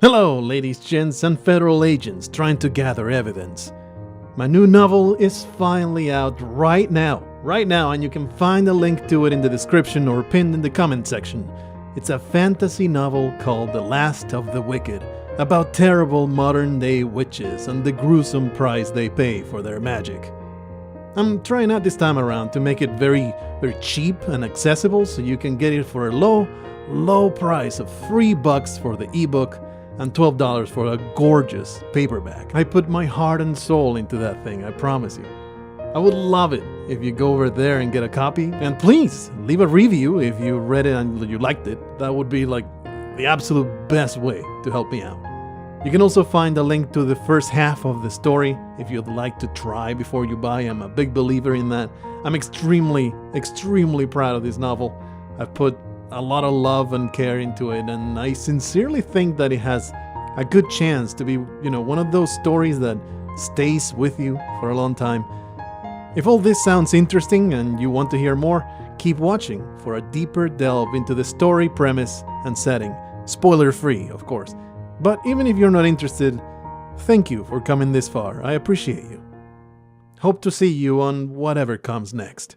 Hello, ladies, gents, and federal agents trying to gather evidence. My new novel is finally out right now, and you can find a link to it in the description or pinned in the comment section. It's a fantasy novel called The Last of the Wicked, about terrible modern-day witches and the gruesome price they pay for their magic. I'm trying out this time around to make it very cheap and accessible, so you can get it for a low price of $3 for the ebook and $12 for a gorgeous paperback. I put my heart and soul into that thing, I promise you. I would love it if you go over there and get a copy, and please leave a review if you read it and you liked it. That would be like the absolute best way to help me out. You can also find a link to the first half of the story if you'd like to try before you buy. I'm a big believer in that. I'm extremely proud of this novel. I've put a lot of love and care into it, and I sincerely think that it has a good chance to be, one of those stories that stays with you for a long time. If all this sounds interesting and you want to hear more, keep watching for a deeper delve into the story, premise, and setting. Spoiler-free, of course. But even if you're not interested, thank you for coming this far. I appreciate you. Hope to see you on whatever comes next.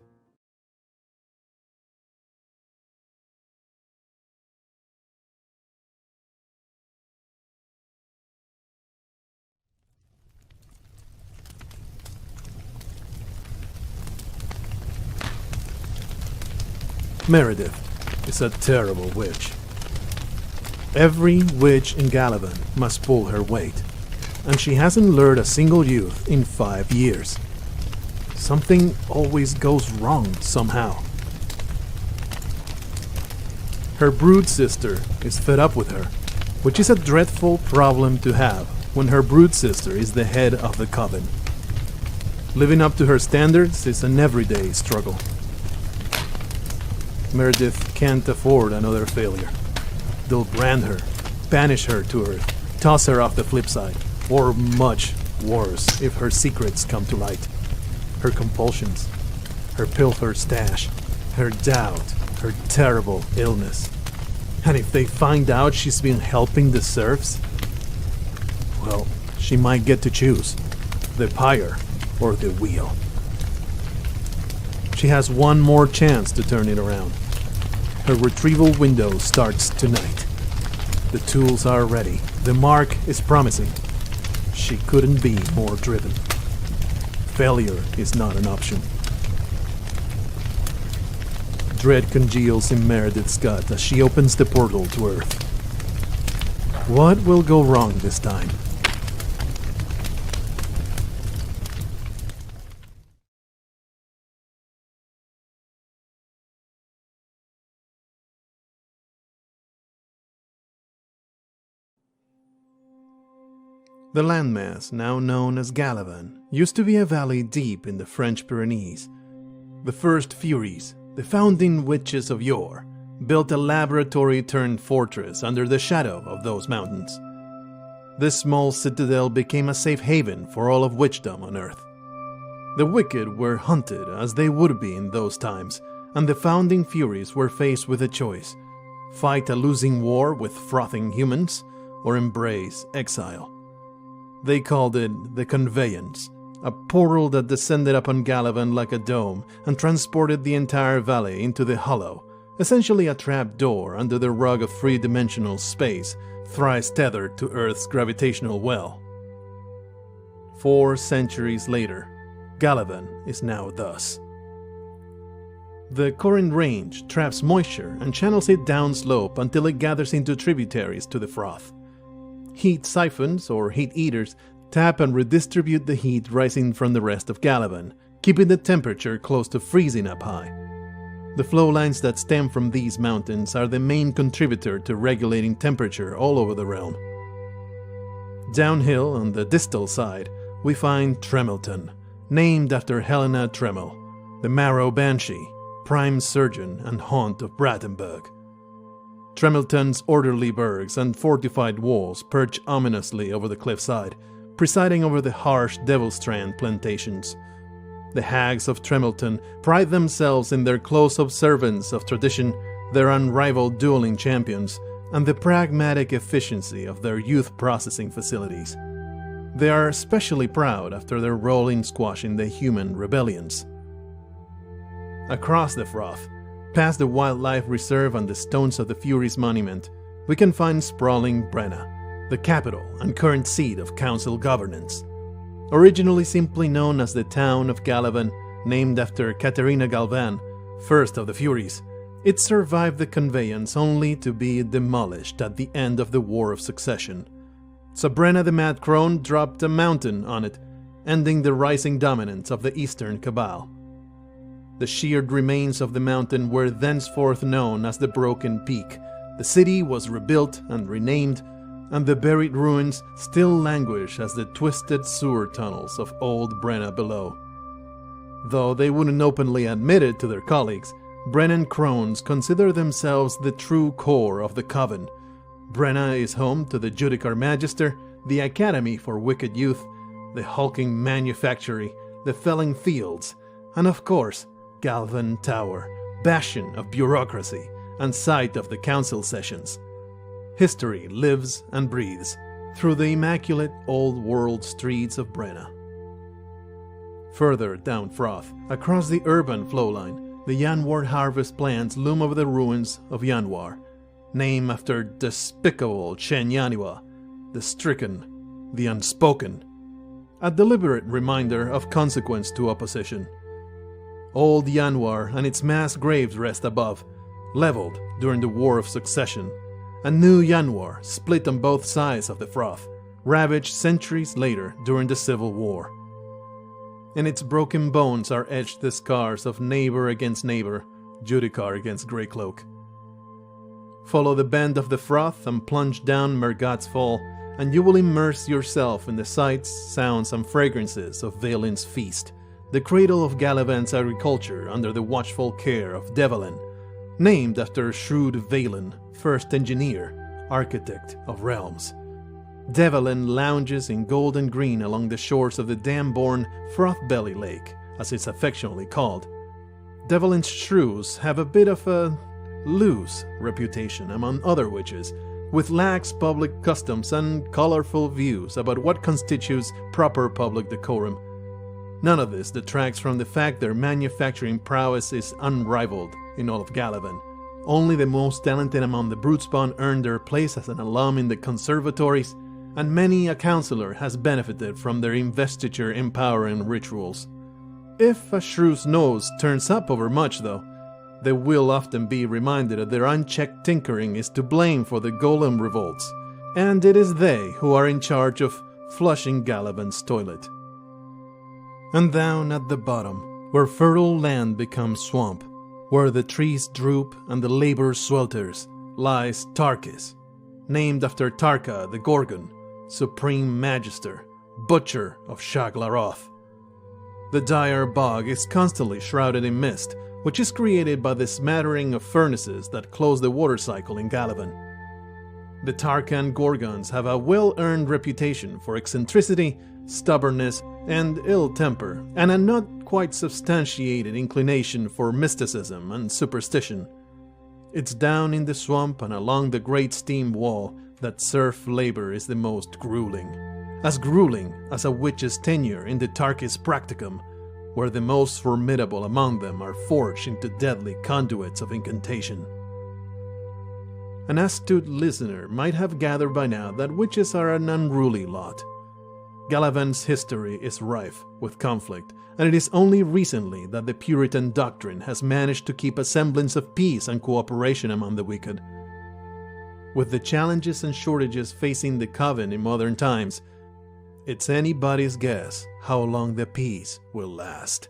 Meredith is a terrible witch. Every witch in Galavan must pull her weight, and she hasn't lured a single youth in 5 years. Something always goes wrong somehow. Her brood sister is fed up with her, which is a dreadful problem to have when her brood sister is the head of the coven. Living up to her standards is an everyday struggle. Meredith can't afford another failure. They'll brand her, banish her to Earth, toss her off the flip side, or much worse if her secrets come to light. Her compulsions, her pilfer stash, her doubt, her terrible illness. And if they find out she's been helping the serfs, well, she might get to choose the pyre or the wheel. She has one more chance to turn it around. Her retrieval window starts tonight. The tools are ready. The mark is promising. She couldn't be more driven. Failure is not an option. Dread congeals in Meredith's gut as she opens the portal to Earth. What will go wrong this time? The landmass, now known as Galavan, used to be a valley deep in the French Pyrenees. The first Furies, the founding witches of yore, built a laboratory-turned-fortress under the shadow of those mountains. This small citadel became a safe haven for all of witchdom on Earth. The wicked were hunted as they would be in those times, and the founding Furies were faced with a choice: fight a losing war with frothing humans, or embrace exile. They called it the Conveyance, a portal that descended upon Galavan like a dome and transported the entire valley into the Hollow, essentially a trap door under the rug of three-dimensional space, thrice tethered to Earth's gravitational well. 4 centuries later, Galavan is now thus. The Corin Range traps moisture and channels it downslope until it gathers into tributaries to the froth. Heat siphons, or heat eaters, tap and redistribute the heat rising from the rest of Galavan, keeping the temperature close to freezing up high. The flow lines that stem from these mountains are the main contributor to regulating temperature all over the realm. Downhill on the distal side, we find Tremelton, named after Helena Tremel, the Marrow Banshee, prime surgeon and haunt of Brattenburg. Tremelton's orderly burgs and fortified walls perch ominously over the cliffside, presiding over the harsh Devilstrand plantations. The hags of Tremelton pride themselves in their close observance of tradition, their unrivaled dueling champions, and the pragmatic efficiency of their youth processing facilities. They are especially proud after their role in squashing the human rebellions. Across the Froth, past the Wildlife Reserve and the Stones of the Furies monument, we can find sprawling Brenna, the capital and current seat of council governance. Originally simply known as the town of Galavan, named after Katerina Galvan, first of the Furies, it survived the conveyance only to be demolished at the end of the War of Succession. So Brenna the Mad Crone dropped a mountain on it, ending the rising dominance of the Eastern Cabal. The sheared remains of the mountain were thenceforth known as the Broken Peak. The city was rebuilt and renamed, and the buried ruins still languish as the twisted sewer tunnels of old Brenna below. Though they wouldn't openly admit it to their colleagues, Brennan crones consider themselves the true core of the Coven. Brenna is home to the Judicar Magister, the Academy for Wicked Youth, the hulking manufactory, the felling fields, and of course, Galavan Tower, bastion of bureaucracy and site of the council sessions. History lives and breathes through the immaculate old world streets of Brenna. Further down Froth, across the urban flowline, the Yanwar harvest plants loom over the ruins of Yanwar, named after despicable Chen Yaniwa, the stricken, the unspoken, a deliberate reminder of consequence to opposition. Old Yanwar and its mass graves rest above, leveled during the War of Succession, and new Yanwar split on both sides of the Froth, ravaged centuries later during the Civil War. In its broken bones are etched the scars of neighbor against neighbor, Judicar against Greycloak. Follow the bend of the Froth and plunge down Mergat's Fall, and you will immerse yourself in the sights, sounds, and fragrances of Valen's Feast, the cradle of Galavan's agriculture under the watchful care of Devalin, named after shrewd Valen, first engineer, architect of realms. Devalin lounges in gold and green along the shores of the dam-born Frothbelly Lake, as it's affectionately called. Devalin's shrews have a bit of a loose reputation among other witches, with lax public customs and colorful views about what constitutes proper public decorum. None of this detracts from the fact their manufacturing prowess is unrivaled in all of Galavan. Only the most talented among the Brutespawn earned their place as an alum in the conservatories, and many a counselor has benefited from their investiture empowering rituals. If a shrew's nose turns up over much, though, they will often be reminded that their unchecked tinkering is to blame for the golem revolts, and it is they who are in charge of flushing Galavan's toilet. And down at the bottom, where fertile land becomes swamp, where the trees droop and the labor swelters, lies Tarkis, named after Tarka the Gorgon, Supreme Magister, Butcher of Shaglaroth. The dire bog is constantly shrouded in mist, which is created by the smattering of furnaces that close the water cycle in Galavan. The Tarkan Gorgons have a well-earned reputation for eccentricity, stubbornness, and ill temper, and a not quite substantiated inclination for mysticism and superstition. It's down in the swamp and along the Great Steam Wall that serf labor is the most grueling as a witch's tenure in the Tarkis Practicum, where the most formidable among them are forged into deadly conduits of incantation. An astute listener might have gathered by now that witches are an unruly lot. Galavan's history is rife with conflict, and it is only recently that the Puritan doctrine has managed to keep a semblance of peace and cooperation among the wicked. With the challenges and shortages facing the Coven in modern times, it's anybody's guess how long the peace will last.